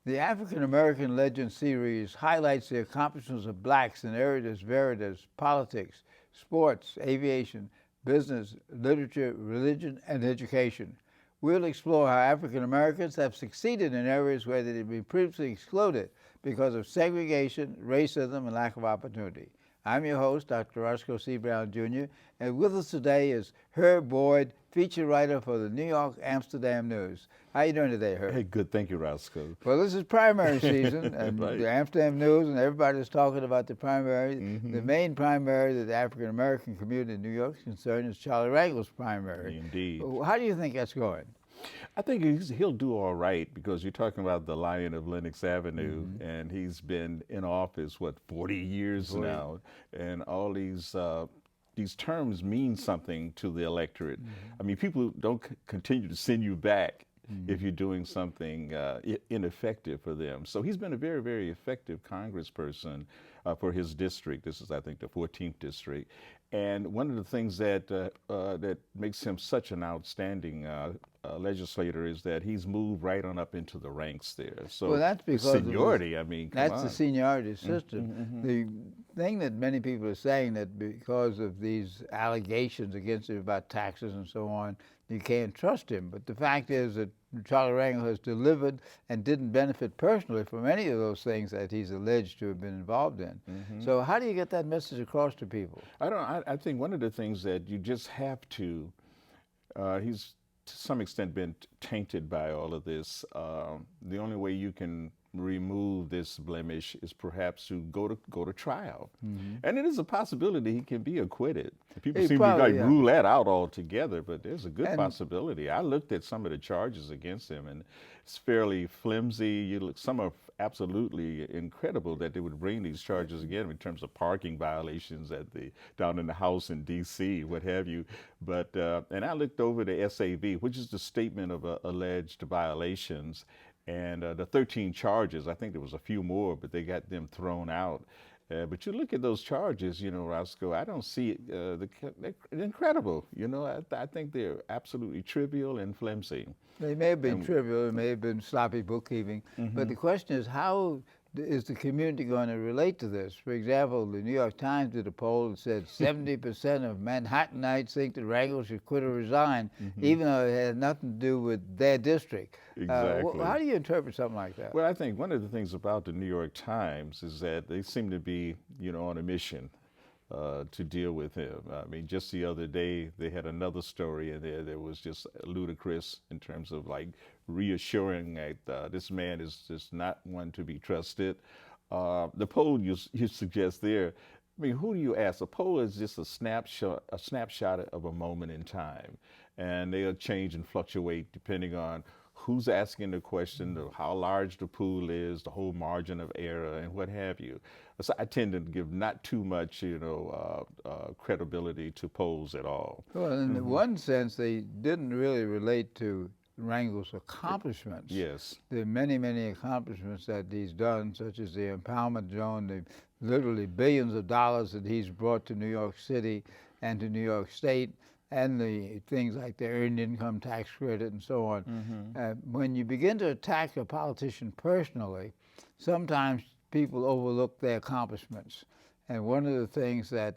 The African American Legend series highlights the accomplishments of blacks in areas as varied as politics, sports, aviation, business, literature, religion, and education. We'll explore how African Americans have succeeded in areas where they had been previously excluded because of segregation, racism, and lack of opportunity. I'm your host, Dr. Roscoe C. Brown, Jr., and with us today is Herb Boyd, feature writer for the New York Amsterdam News. How you doing today, Herb? Hey, good. Thank you, Roscoe. Well, this is primary season, and Right. the Amsterdam News, and everybody's talking about the primary. Mm-hmm. The main primary that the African American community in New York is concerned is Charlie Rangel's primary. Indeed. How do you think that's going? I think he'll do all right because you're talking about the Lion of Lenox Avenue, and he's been in office, 40 years now, and all these terms mean something to the electorate. I mean, people don't continue to send you back if you're doing something ineffective for them. So he's been a very, very effective congressperson for his district. This is, I think, the 14th district. And one of the things that makes him such an outstanding legislator is that he's moved right on up into the ranks there. So well, that's because seniority, I mean, come that's on. the seniority system. The thing that many people are saying that because of these allegations against him about taxes and so on, you can't trust him. But the fact is that Charlie Rangel has delivered and didn't benefit personally from any of those things that he's alleged to have been involved in. So how do you get that message across to people? I think one of the things that you just have to, he's to some extent been tainted by all of this. The only way you can remove this blemish is perhaps to go to trial, and it is a possibility he can be acquitted. People seem to rule that out altogether, but there's a good possibility. I looked at some of the charges against him, and it's fairly flimsy. Some are absolutely incredible that they would bring these charges again in terms of parking violations down in the house in D.C., what have you. But and I looked over the SAV, which is the statement of alleged violations. And the 13 charges, I think there was a few more, but they got them thrown out. But you look at those charges, Roscoe, I don't see they're incredible. I think they're absolutely trivial and flimsy. They may have been trivial, it may have been sloppy bookkeeping, but the question is, how is the community going to relate to this? For example, the New York Times did a poll that said 70% of Manhattanites think that Rangel should quit or resign, even though it had nothing to do with their district. Exactly. How do you interpret something like that? Well, I think one of the things about the New York Times is that they seem to be, on a mission to deal with him. I mean, just the other day, they had another story in there that was just ludicrous in terms of reassuring that this man is just not one to be trusted. The poll you suggest there, I mean, who do you ask? A poll is just a snapshot of a moment in time, and they'll change and fluctuate depending on who's asking the question, how large the pool is, the whole margin of error, and what have you. So I tend to give not too much, credibility to polls at all. Well, in one sense, they didn't really relate to Rangel's accomplishments. Yes. There are many, many accomplishments that he's done, such as the empowerment zone, the literally billions of dollars that he's brought to New York City and to New York State, and the things like the earned income tax credit and so on. When you begin to attack a politician personally, sometimes people overlook their accomplishments. And one of the things that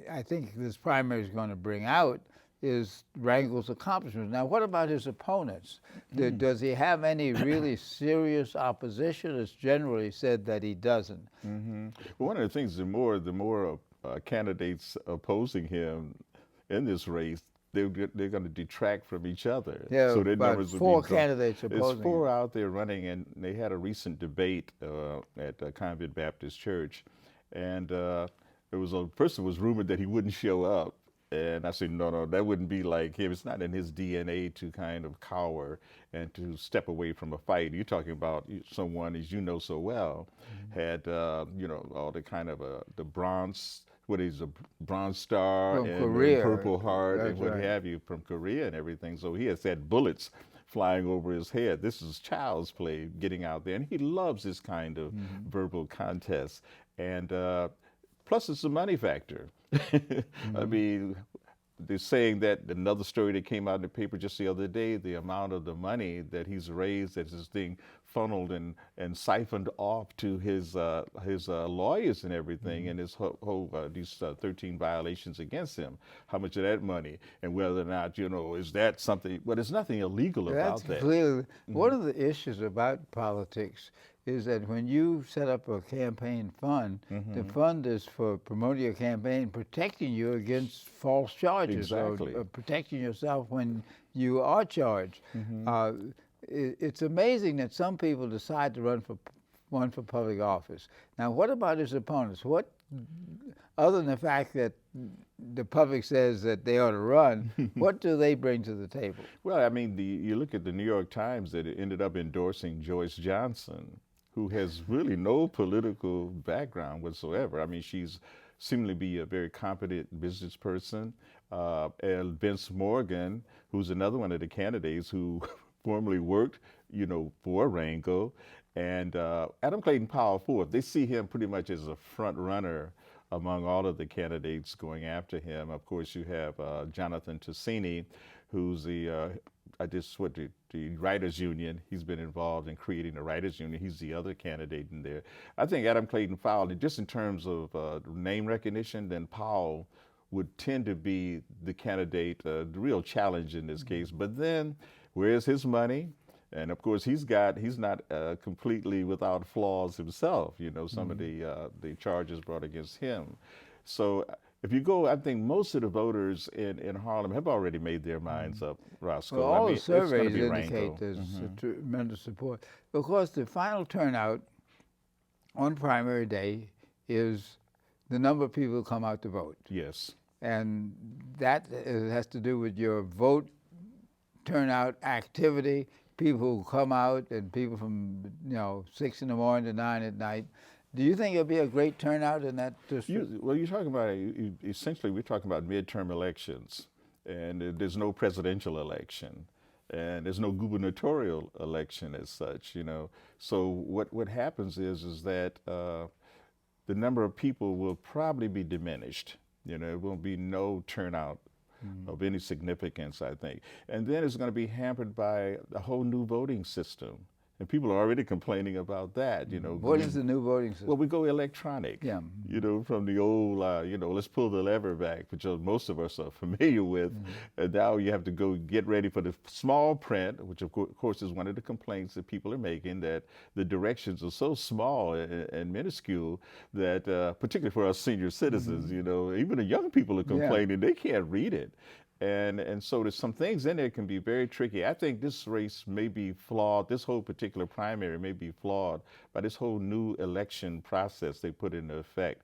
I think this primary is going to bring out is Rangel's accomplishments. Now, what about his opponents? Does he have any really serious opposition? It's generally said that he doesn't. Well, one of the things, the more candidates opposing him in this race, they're going to detract from each other. Yeah, so their about numbers four will be candidates opposing. There's four out there running, and they had a recent debate at Convent Baptist Church, and there was a person was rumored that he wouldn't show up. And I said, no, that wouldn't be like him. It's not in his DNA to kind of cower and to step away from a fight. You're talking about someone, as you know so well, had, all the kind of the Bronx, what is a Bronze Star From and Korea. Purple Heart That's and what right. have you from Korea and everything. So he has had bullets flying over his head. This is child's play getting out there. And he loves this kind of verbal contest. And plus it's a money factor. I mean, they're saying that another story that came out in the paper just the other day, the amount of the money that he's raised that is being funneled and siphoned off to his lawyers and everything, and his these 13 violations against him. How much of that money, and whether or not, is that something? Well, there's nothing illegal That's about that. clearly one of the issues about politics is that when you set up a campaign fund, the fund is for promoting your campaign, protecting you against false charges, Exactly. or protecting yourself when you are charged. It's amazing that some people decide to run for public office. Now, what about his opponents? What, other than the fact that the public says that they ought to run, what do they bring to the table? Well, I mean, you look at the New York Times that ended up endorsing Joyce Johnson, who has really no political background whatsoever. I mean, she's seemingly be a very competent business person. And Vince Morgan, who's another one of the candidates who formerly worked, for Rangel, and Adam Clayton Powell Fourth. They see him pretty much as a front runner among all of the candidates going after him. Of course, you have Jonathan Ticini, who's the writers union. He's been involved in creating the writers union. He's the other candidate in there. I think Adam Clayton Powell, just in terms of name recognition, then Powell would tend to be the candidate, the real challenge in this case. But then, where's his money? And of course, he's not completely without flaws himself. Some of the charges brought against him. So if you go, I think most of the voters in Harlem have already made their minds up, Roscoe. Well, all I mean, the surveys it's gonna be indicate Rangel. there's tremendous support. Because the final turnout on primary day is the number of people who come out to vote. Yes. And that has to do with your vote turnout activity, people who come out and people from 6 in the morning to 9 at night. Do you think it'll be a great turnout in that district? You're talking about, essentially, we're talking about midterm elections, and there's no presidential election, and there's no gubernatorial election as such, So what happens is that the number of people will probably be diminished. It won't be no turnout of any significance, I think. And then it's going to be hampered by a whole new voting system. And people are already complaining about that, What is the new voting system? Well, we go electronic. Yeah. From the old, let's pull the lever back, which most of us are familiar with. And now you have to go get ready for the small print, which of course is one of the complaints that people are making, that the directions are so small and minuscule that, particularly for us senior citizens, even the young people are complaining they can't read it. And so there's some things in there can be very tricky. I think this race may be flawed. This whole particular primary may be flawed by this whole new election process they put into effect.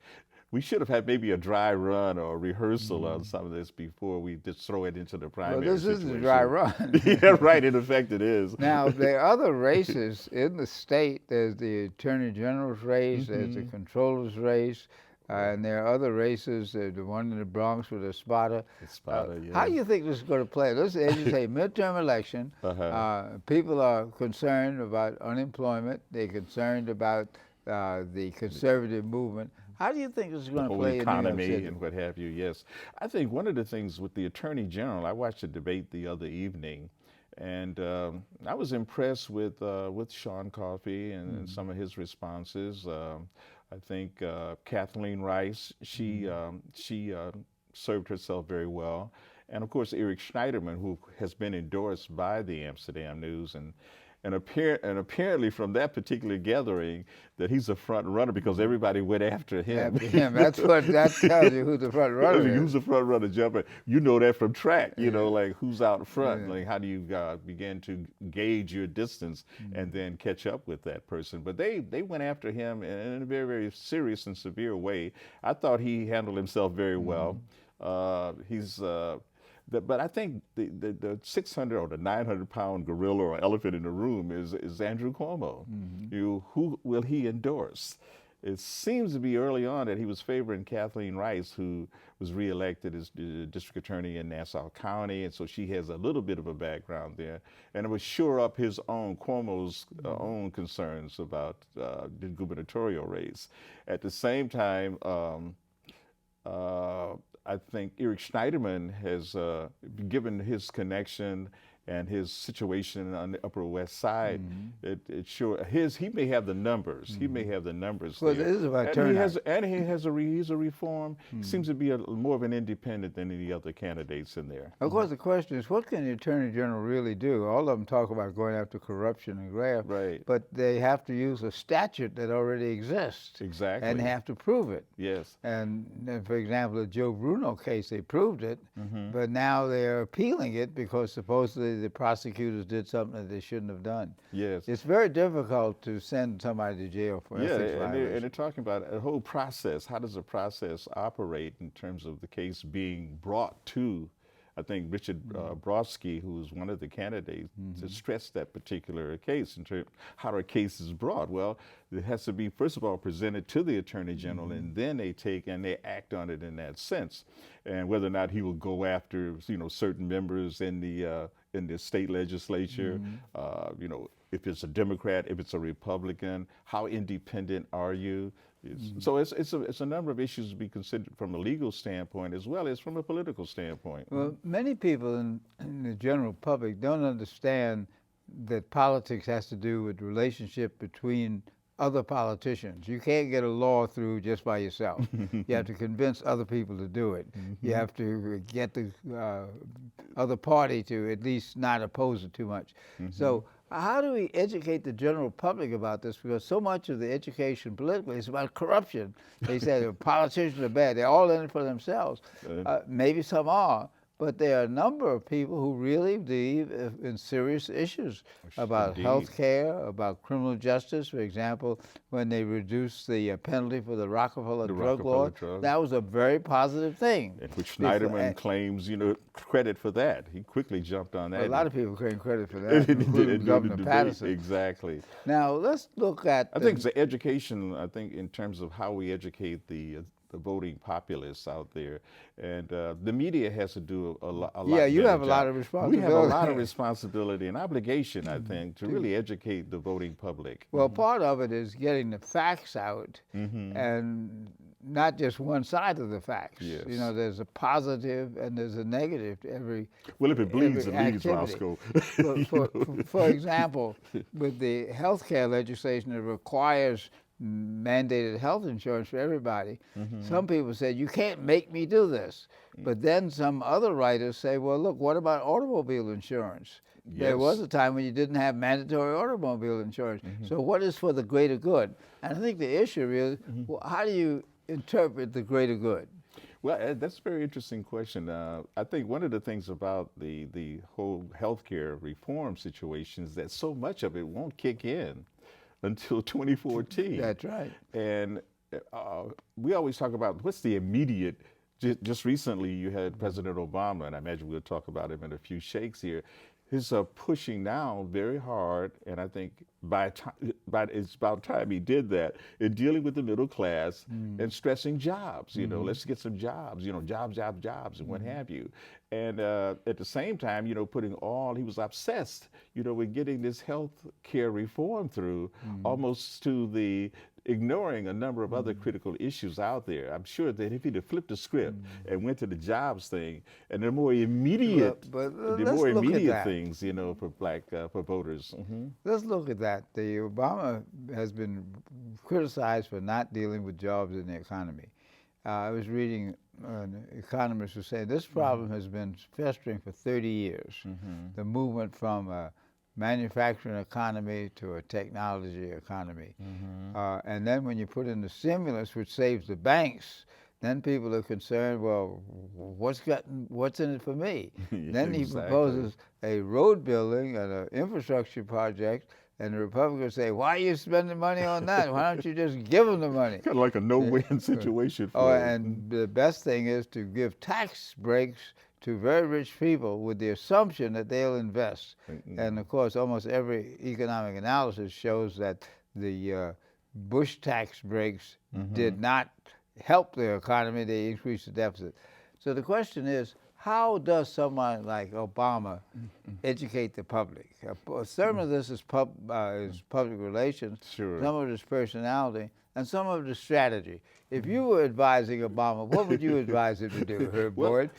We should have had maybe a dry run or a rehearsal on some of this before we just throw it into the primary. Well, this situation. is a dry run. Yeah, right. In effect, it is. Now, there are other races in the state. There's the Attorney General's race, there's the Controller's race, and there are other races, the one in the Bronx with a spotter. Yes. How do you think this is going to play? This is, as you say, midterm election. People are concerned about unemployment. They're concerned about the conservative movement. How do you think this is going to play in New York economy City? and what have you? Yes, I think one of the things with the Attorney General, I watched a debate the other evening, and I was impressed with Sean Coffey and some of his responses. I think Kathleen Rice, she served herself very well. And of course, Eric Schneiderman, who has been endorsed by the Amsterdam News, and apparently from that particular gathering that he's a front runner because everybody went after him. That's what that tells you who the front runner is. Who's the front runner jumper? You know that from track, like who's out front. Like how do you begin to gauge your distance and then catch up with that person? But they went after him in a very, very serious and severe way. I thought he handled himself very well. But I think the 600 or the 900-pound gorilla or elephant in the room is Andrew Cuomo. Who will he endorse? It seems to be early on that he was favoring Kathleen Rice, who was reelected as the district attorney in Nassau County, and so she has a little bit of a background there. And it would shore up Cuomo's own concerns about the gubernatorial race. At the same time, I think Eric Schneiderman has given his connection and his situation on the Upper West Side. It sure he may have the numbers. He may have the numbers Well, there. this is about And turnout. he's a reform. He seems to be more of an independent than any other candidates in there. Of course, the question is, what can the Attorney General really do? All of them talk about going after corruption and graft, Right. but they have to use a statute that already exists. Exactly. And they have to prove it. Yes. And for example, the Joe Bruno case, they proved it, but now they're appealing it because supposedly the prosecutors did something that they shouldn't have done. Yes. It's very difficult to send somebody to jail for ethics And violations. they're talking about a whole process. How does the process operate in terms of the case being brought to, I think Richard Brodsky, who was one of the candidates, to stress that particular case in terms of how a case is brought. Well, it has to be, first of all, presented to the Attorney General, and then they take and they act on it in that sense. And whether or not he will go after, certain members in the state legislature, if it's a Democrat, if it's a Republican, how independent are you? So it's a number of issues to be considered from a legal standpoint as well as from a political standpoint. Well, many people in the general public don't understand that politics has to do with the relationship between other politicians. You can't get a law through just by yourself. You have to convince other people to do it. You have to get the other party to at least not oppose it too much. So how do we educate the general public about this? Because so much of the education politically is about corruption. They say the politicians are bad. They're all in it for themselves. Maybe some are, but there are a number of people who really believe in serious issues about health care, about criminal justice. For example, when they reduced the penalty for the Rockefeller drug law, that was a very positive thing. And which Schneiderman claims, credit for that. He quickly jumped on that. A lot of people claim credit for that, including Governor Patterson. Exactly. Now, let's look at... I think it's the education, in terms of how we educate the voting populace out there. And the media has to do a lot. Yeah, you have a job. lot of responsibility. We have a lot of responsibility and obligation, I think, to really educate the voting public. Well, part of it is getting the facts out and not just one side of the facts. Yes. There's a positive and there's a negative to every Well, if it bleeds, it leads, activity. Roscoe. For example, with the health care legislation that requires mandated health insurance for everybody, some people said, you can't make me do this. But then some other writers say, well, look, what about automobile insurance? Yes. There was a time when you didn't have mandatory automobile insurance. So what is for the greater good? And I think the issue is, well, how do you interpret the greater good? Well, that's a very interesting question. I think one of the things about the whole healthcare reform situation is that so much of it won't kick in until 2014. That's right. And we always talk about what's the immediate. Just recently, you had President Obama, and I imagine we'll talk about him in a few shakes here. He's pushing now very hard, and I think it's about time he did that, in dealing with the middle class and stressing jobs. Let's get some jobs. Jobs, and what have you. And at the same time, he was obsessed, with getting this health care reform through, almost to the ignoring a number of other critical issues out there. I'm sure that if he'd have flipped the script and went to the jobs thing and the more immediate, things, for voters. Let's look at that. The Obama has been criticized for not dealing with jobs in the economy. I was reading an economist who said this problem has been festering for 30 years. The movement from a manufacturing economy to a technology economy. And then when you put in the stimulus, which saves the banks, then people are concerned, well, what's in it for me? Then he proposes a road building and an infrastructure project, and the Republicans say, why are you spending money on that? Why don't you just give them the money? Kind of like a no-win situation for and the best thing is to give tax breaks to very rich people with the assumption that they'll invest. And of course, almost every economic analysis shows that the Bush tax breaks did not help the economy, they increased the deficit. So the question is, how does someone like Obama educate the public? Some of this is public relations, Sure. some of it is personality, and some of the strategy. If you were advising Obama, what would you advise him to do, Herb Well, Boyd?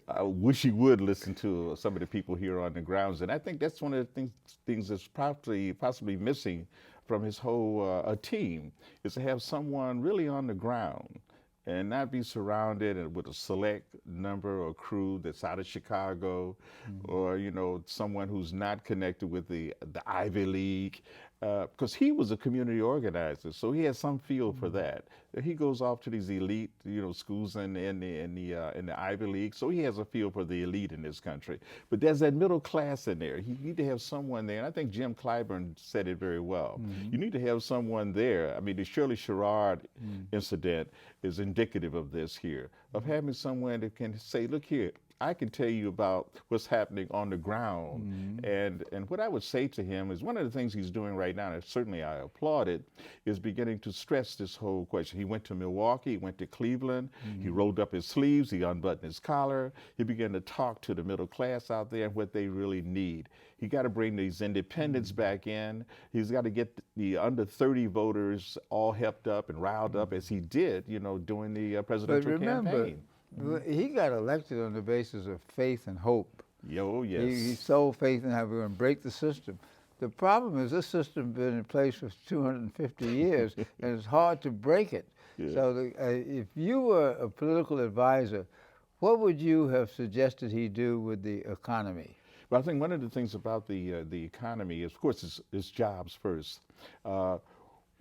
I wish he would listen to some of the people here on the grounds, and I think that's one of the things that's possibly missing from his whole team is to have someone really on the ground and not be surrounded with a select number or crew that's out of Chicago, or someone who's not connected with the Ivy League, because he was a community organizer, so he has some feel for that. He goes off to these elite, schools in the Ivy League, so he has a feel for the elite in this country. But there's that middle class in there. You need to have someone there, and I think Jim Clyburn said it very well. You need to have someone there. I mean, the Shirley Sherrod incident is indicative of this here, of having someone that can say, look here, I can tell you about what's happening on the ground. And what I would say to him is one of the things he's doing right now, and certainly I applaud it, is beginning to stress this whole question. He went to Milwaukee, he went to Cleveland, he rolled up his sleeves, he unbuttoned his collar, he began to talk to the middle class out there and what they really need. He got to bring these independents back in. He's got to get the under 30 voters all hepped up and riled up as he did, during the presidential campaign. He got elected on the basis of faith and hope. Oh, yes. He sold faith in how we're going to break the system. The problem is this system's been in place for 250 years, and it's hard to break it. Yeah. So if you were a political advisor, what would you have suggested he do with the economy? Well, I think one of the things about the economy is, of course, is jobs first.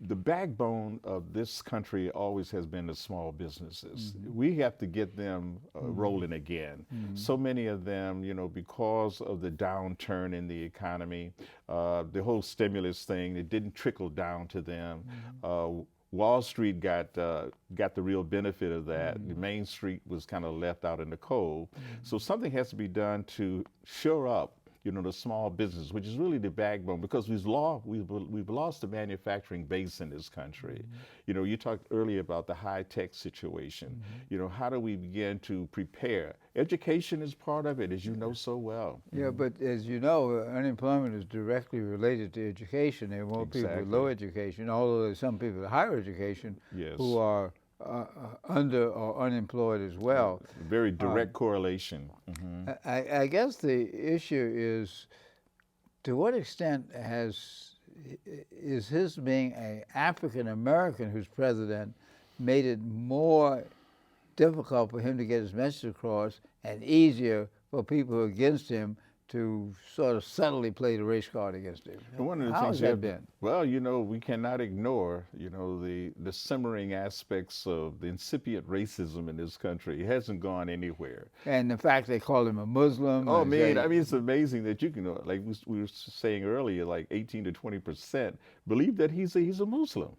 The backbone of this country always has been the small businesses. We have to get them rolling again. So many of them, because of the downturn in the economy, the whole stimulus thing, it didn't trickle down to them. Wall Street got the real benefit of that. The Main Street was kind of left out in the cold. So something has to be done to shore up the small business, which is really the backbone, because we've lost the manufacturing base in this country. You talked earlier about the high-tech situation. How do we begin to prepare? Education is part of it, as you know so well. Yeah, but as you know, unemployment is directly related to education. There are more people with low education, although there's some people with higher education who are under or unemployed as well. Very direct correlation. I guess the issue is, to what extent is his being an African American who's president made it more difficult for him to get his message across and easier for people who are against him to sort of subtly play the race card against him? One of the How things has that been? Well, we cannot ignore, the simmering aspects of the incipient racism in this country. It hasn't gone anywhere. And the fact they call him a Muslim. Oh, man, I mean, it's amazing that you can, like we were saying earlier, like 18 to 20% believe that he's a Muslim.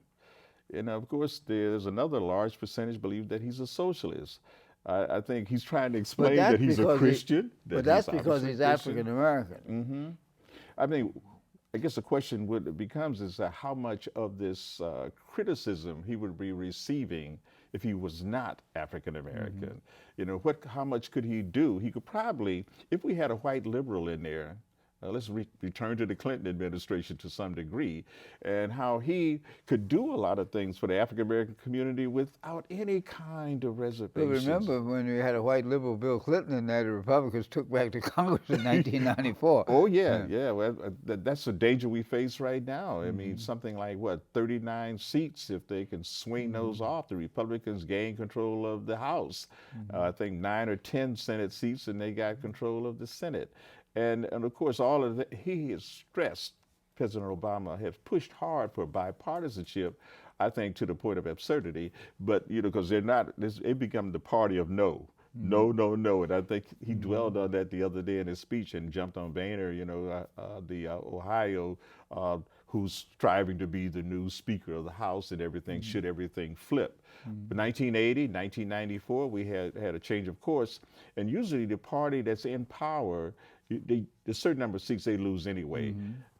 And of course, there's another large percentage believe that he's a socialist. I think he's trying to explain that he's a Christian. But that's because he's African American. I mean, I guess the question becomes is how much of this criticism he would be receiving if he was not African American. How much could he do? He could probably, if we had a white liberal in there, let's return to the Clinton administration to some degree, and how he could do a lot of things for the African-American community without any kind of reservations. But remember when we had a white liberal, Bill Clinton, and that the Republicans took back to Congress in 1994. Oh, yeah. Well, that's the danger we face right now. I mean, something like, 39 seats, if they can swing those off, the Republicans gain control of the House. I think 9 or 10 Senate seats, and they got control of the Senate. And of course, all of that, he has stressed, President Obama has pushed hard for bipartisanship, I think to the point of absurdity, but, because they become the party of no. No, no, no. And I think he dwelled on that the other day in his speech and jumped on Boehner, the Ohio, who's striving to be the new Speaker of the House and everything, should everything flip. 1980, 1994, we had a change of course, and usually the party that's in power, a certain number of seats they lose anyway.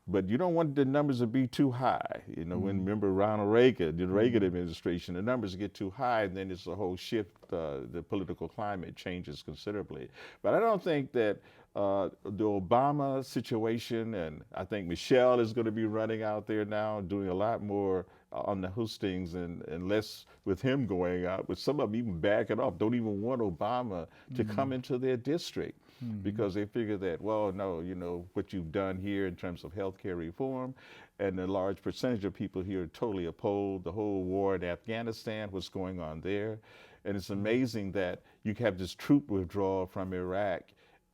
But you don't want the numbers to be too high. When remember Ronald Reagan, the Reagan administration, the numbers get too high, and then it's a whole shift. The political climate changes considerably. But I don't think that the Obama situation, and I think Michelle is going to be running out there now, doing a lot more on the hustings, and unless with him going out, but some of them even backing off, don't even want Obama to come into their district because they figure that, well, no, you know, what you've done here in terms of health care reform, and a large percentage of people here totally oppose the whole war in Afghanistan, what's going on there. And it's amazing that you have this troop withdrawal from Iraq,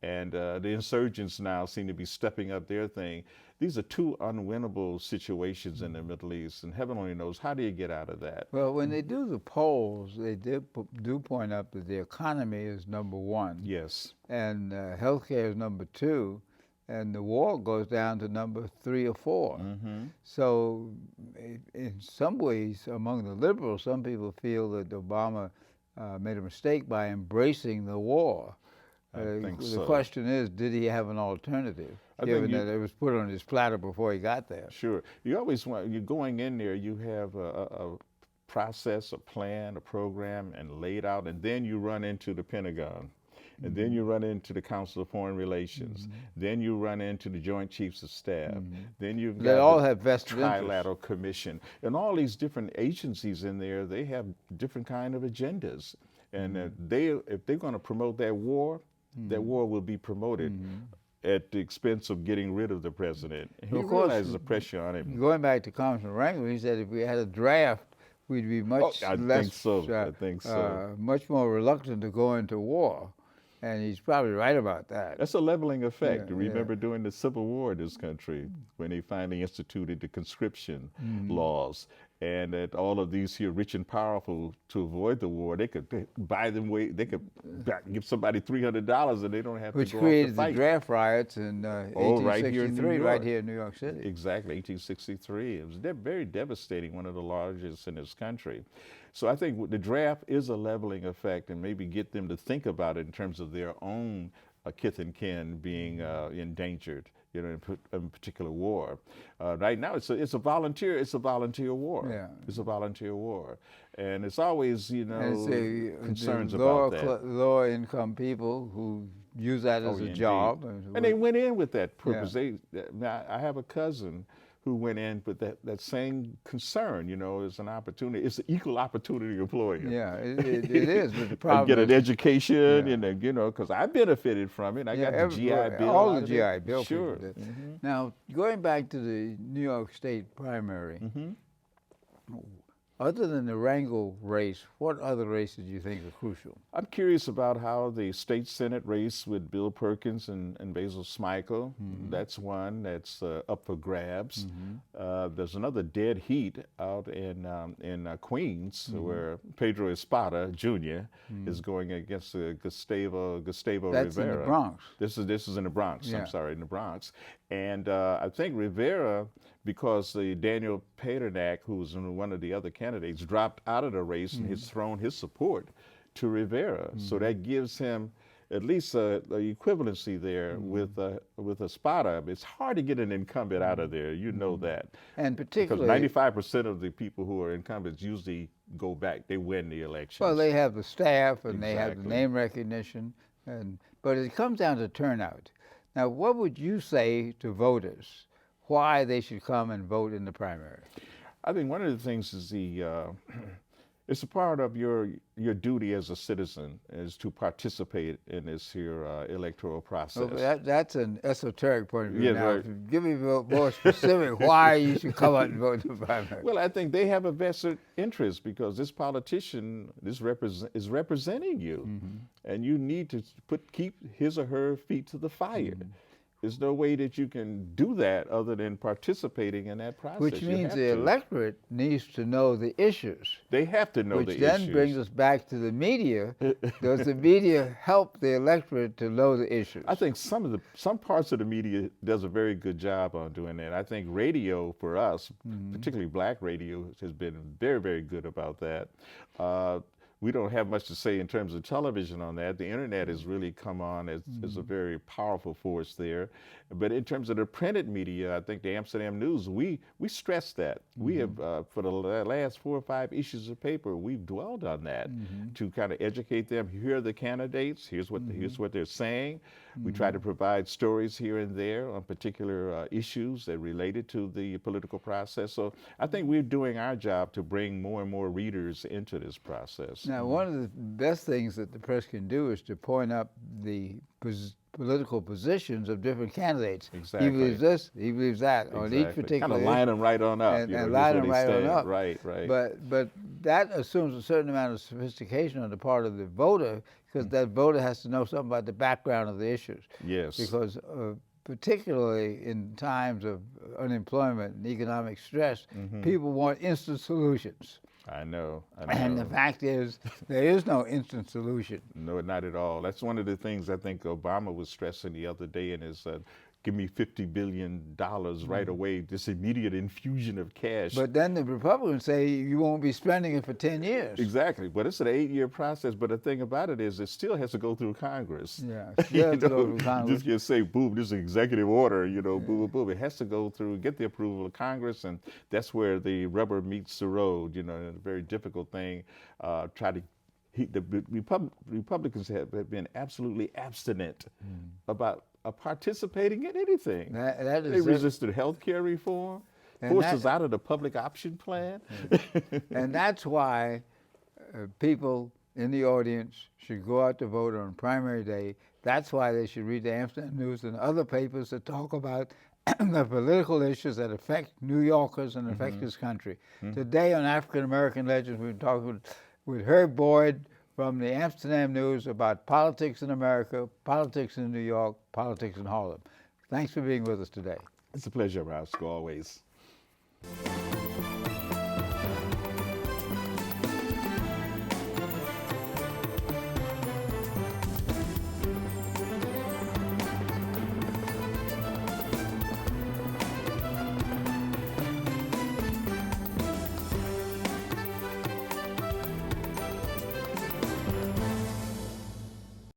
and the insurgents now seem to be stepping up their thing. These are two unwinnable situations in the Middle East, and heaven only knows how do you get out of that. Well, when they do the polls, they do point out that the economy is number one. Yes. And healthcare is number two, and the war goes down to number 3 or 4. So in some ways, among the liberals, some people feel that Obama made a mistake by embracing the war. I think so. The question is, did he have an alternative, given that it was put on his platter before he got there? Sure. You always want, you're going in there, you have a process, a plan, a program, and laid out, and then you run into the Pentagon. And then you run into the Council of Foreign Relations. Then you run into the Joint Chiefs of Staff. Then you've got they all the have vested Trilateral interests. Commission. And all these different agencies in there, they have different kind of agendas. And if they're going to promote that war will be promoted at the expense of getting rid of the president. He realizes the pressure on him. Going back to Congressman Rangel, he said if we had a draft, we'd be much I less, think so. I think so. Much more reluctant to go into war. And he's probably right about that. That's a leveling effect. Yeah, Remember during the Civil War in this country, when they finally instituted the conscription laws, and that all of these here rich and powerful, to avoid the war, they could buy them they could give somebody $300 and they don't have Which to go created off to fight. the draft riots in right here in 1863, New right York. here in New York City. Exactly, 1863. It was very devastating, one of the largest in this country. So I think the draft is a leveling effect, and maybe get them to think about it in terms of their own kith and kin being endangered, you know, in a particular war. Right now, it's a volunteer war. Yeah. It's a volunteer war, and it's always, you know, concerns lower, about that. Lower income people who use that as a job. And they went in with that purpose. Now, I have a cousin who went in with that same concern, you know, it's an opportunity, it's an equal opportunity employer. Yeah, it is, but the problem get an is, education, and, you know, because I benefited from it. I got the GI Bill. All the GI Bill. Sure. Now, going back to the New York State primary, other than the Rangel race, what other races do you think are crucial? I'm curious about how the state Senate race with Bill Perkins and Basil Smikle, that's one that's up for grabs. There's another dead heat out in Queens where Pedro Espada Jr. is going against Gustavo Rivera. That's in the Bronx. This is in the Bronx. Yeah. I'm sorry, in the Bronx. And I think Rivera, because the Daniel Paternak, who was one of the other candidates, dropped out of the race and has thrown his support to Rivera. So that gives him at least a equivalency there with Espada. It's hard to get an incumbent out of there, you know that. And particularly, because 95% of the people who are incumbents usually go back, they win the elections. well, they have the staff and they have the Exactly. name recognition, but it comes down to turnout. Now, what would you say to voters why they should come and vote in the primary? I think one of the things is it's a part of your duty as a citizen is to participate in this here electoral process. Well, that's an esoteric point of view. Yeah, Now, right. give me more specific why you should come out and vote in the primary. Well, I think they have a vested interest because this politician is representing you, and you need to keep his or her feet to the fire. There's no way that you can do that other than participating in that process. Which You means have the to. electorate needs to know the issues. They have to know Which the then issues. brings us back to the media. Does the media help the electorate to know the issues? I think some parts of the media does a very good job on doing that. I think radio for us, particularly black radio, has been very, very good about that. we don't have much to say in terms of television on that. The internet has really come on as a very powerful force there. But in terms of the printed media, I think the Amsterdam News, we stress that. We have, for the last 4 or 5 issues of paper, we've dwelled on that to kind of educate them. Here are the candidates. Here's what they're saying. We try to provide stories here and there on particular issues that related to the political process. So I think we're doing our job to bring more and more readers into this process. Now, one of the best things that the press can do is to point up the political positions of different candidates. Exactly. He believes this, he believes that, on each particular kind of line them right on up. and line them right on up. Right. But that assumes a certain amount of sophistication on the part of the voter, because that voter has to know something about the background of the issues. Yes. Because particularly in times of unemployment and economic stress, people want instant solutions. I know. And the fact is, there is no instant solution. No, not at all. That's one of the things I think Obama was stressing the other day in his give me $50 billion right away, this immediate infusion of cash. But then the Republicans say you won't be spending it for 10 years. Exactly. But it's an 8-year process. But the thing about it is it still has to go through Congress. Yeah, it still has to go through Congress. Just can't say, boom, this is an executive order, boom, boom, boom. It has to go through, get the approval of Congress, and that's where the rubber meets the road, and a very difficult thing. The Republicans have been absolutely abstinent about participating in anything. They resisted health care reform, forced us out of the public option plan. And that's why people in the audience should go out to vote on primary day. That's why they should read the Amsterdam News and other papers that talk about the political issues that affect New Yorkers and affect this country. Today on African American Legends, we've been talking with Herb Boyd from the Amsterdam News about politics in America, politics in New York, politics in Harlem. Thanks for being with us today. It's a pleasure, Roscoe, always.